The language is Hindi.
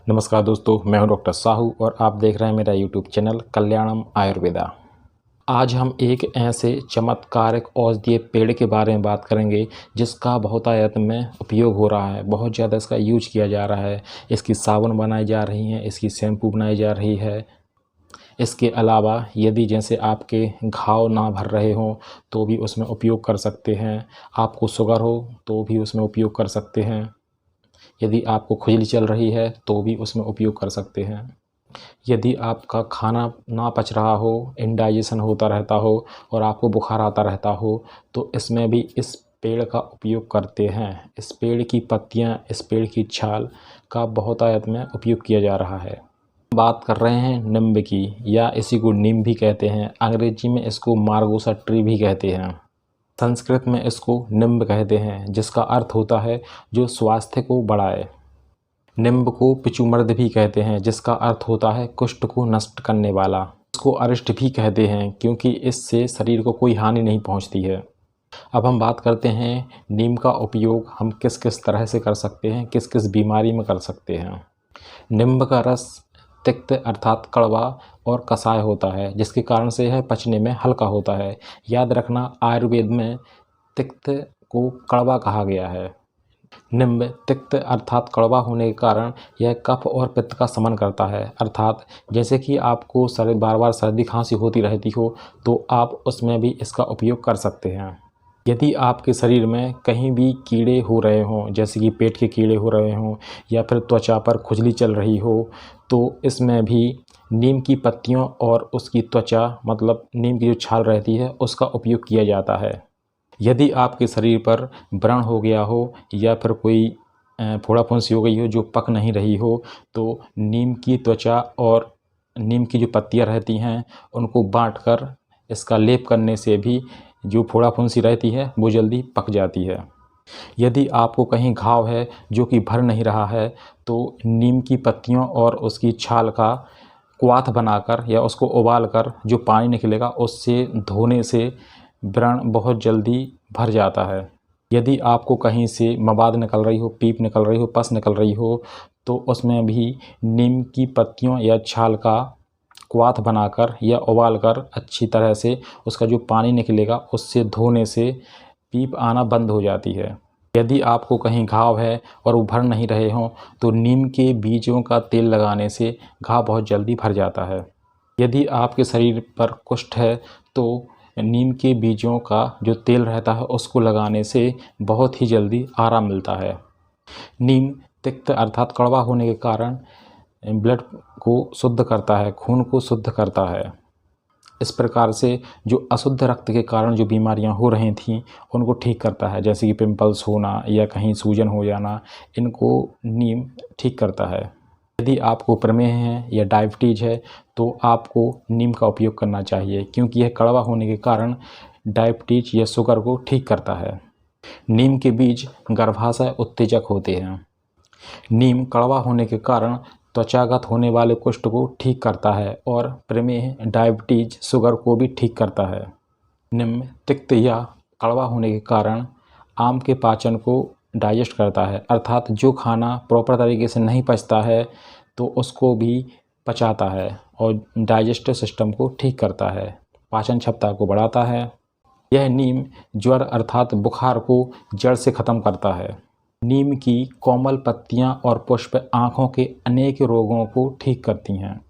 नमस्कार दोस्तों, मैं हूं डॉक्टर साहू और आप देख रहे हैं मेरा यूट्यूब चैनल कल्याणम आयुर्वेदा। आज हम एक ऐसे चमत्कारिक औषधीय पेड़ के बारे में बात करेंगे जिसका बहुतायत में उपयोग हो रहा है, बहुत ज़्यादा इसका यूज किया जा रहा है। इसकी साबुन बनाई जा रही हैं, इसकी शैम्पू बनाई जा रही है। इसके अलावा यदि जैसे आपके घाव ना भर रहे हों तो भी उसमें उपयोग कर सकते हैं। आपको शुगर हो तो भी उसमें उपयोग कर सकते हैं। यदि आपको खुजली चल रही है तो भी उसमें उपयोग कर सकते हैं। यदि आपका खाना ना पच रहा हो, इंडाइजेशन होता रहता हो और आपको बुखार आता रहता हो तो इसमें भी इस पेड़ का उपयोग करते हैं। इस पेड़ की पत्तियां, इस पेड़ की छाल का बहुतायत में उपयोग किया जा रहा है। बात कर रहे हैं नीम की, या इसी को नीम भी कहते हैं। अंग्रेजी में इसको मार्गोसा ट्री भी कहते हैं। संस्कृत में इसको निम्ब कहते हैं, जिसका अर्थ होता है जो स्वास्थ्य को बढ़ाए। निम्ब को पिचुमर्द भी कहते हैं, जिसका अर्थ होता है कुष्ठ को नष्ट करने वाला। इसको अरिष्ट भी कहते हैं क्योंकि इससे शरीर को कोई हानि नहीं पहुंचती है। अब हम बात करते हैं नीम का उपयोग हम किस किस तरह से कर सकते हैं, किस किस बीमारी में कर सकते हैं। नींब का रस तिक्त अर्थात कड़वा और कसाय होता है, जिसके कारण से यह पचने में हल्का होता है। याद रखना, आयुर्वेद में तिक्त को कड़वा कहा गया है। निम्ब तिक्त अर्थात कड़वा होने के कारण यह कफ और पित्त का शमन करता है। अर्थात जैसे कि आपको बार बार सर्दी खांसी होती रहती हो तो आप उसमें भी इसका उपयोग कर सकते हैं। यदि आपके शरीर में कहीं भी कीड़े हो रहे हों, जैसे कि पेट के कीड़े हो रहे हों या फिर त्वचा पर खुजली चल रही हो, तो इसमें भी नीम की पत्तियों और उसकी त्वचा मतलब नीम की जो छाल रहती है उसका उपयोग किया जाता है। यदि आपके शरीर पर व्रण हो गया हो या फिर कोई फोड़ा फुंसी हो गई हो जो पक नहीं रही हो, तो नीम की त्वचा और नीम की जो पत्तियां रहती हैं उनको बांटकर इसका लेप करने से भी जो फोड़ा फुंसी रहती है वो जल्दी पक जाती है। यदि आपको कहीं घाव है जो कि भर नहीं रहा है तो नीम की पत्तियों और उसकी छाल का क्वाथ बनाकर या उसको उबाल कर जो पानी निकलेगा उससे धोने से व्रण बहुत जल्दी भर जाता है। यदि आपको कहीं से मवाद निकल रही हो, पीप निकल रही हो, पस निकल रही हो, तो उसमें भी नीम की पत्तियों या छाल का क्वाथ बनाकर या उबाल कर अच्छी तरह से उसका जो पानी निकलेगा उससे धोने से पीप आना बंद हो जाती है। यदि आपको कहीं घाव है और वो भर नहीं रहे हों तो नीम के बीजों का तेल लगाने से घाव बहुत जल्दी भर जाता है। यदि आपके शरीर पर कुष्ठ है तो नीम के बीजों का जो तेल रहता है उसको लगाने से बहुत ही जल्दी आराम मिलता है। नीम तिक्त अर्थात कड़वा होने के कारण ब्लड को शुद्ध करता है, खून को शुद्ध करता है। इस प्रकार से जो अशुद्ध रक्त के कारण जो बीमारियां हो रही थीं उनको ठीक करता है, जैसे कि पिंपल्स होना या कहीं सूजन हो जाना, इनको नीम ठीक करता है। यदि आपको प्रमेह है या डायबिटीज है तो आपको नीम का उपयोग करना चाहिए, क्योंकि यह कड़वा होने के कारण डायबिटीज या शुगर को ठीक करता है। नीम के बीज गर्भाशय उत्तेजक होते हैं। नीम कड़वा होने के कारण त्वचागत होने वाले कुष्ठ को ठीक करता है और प्रमेह, डायबिटीज, शुगर को भी ठीक करता है। नीम तिक्त या कड़वा होने के कारण आम के पाचन को डाइजेस्ट करता है, अर्थात जो खाना प्रॉपर तरीके से नहीं पचता है तो उसको भी पचाता है और डाइजेस्टिव सिस्टम को ठीक करता है, पाचन क्षमता को बढ़ाता है। यह नीम ज्वर अर्थात बुखार को जड़ से ख़त्म करता है। नीम की कोमल पत्तियां और पुष्प आँखों के अनेक रोगों को ठीक करती हैं।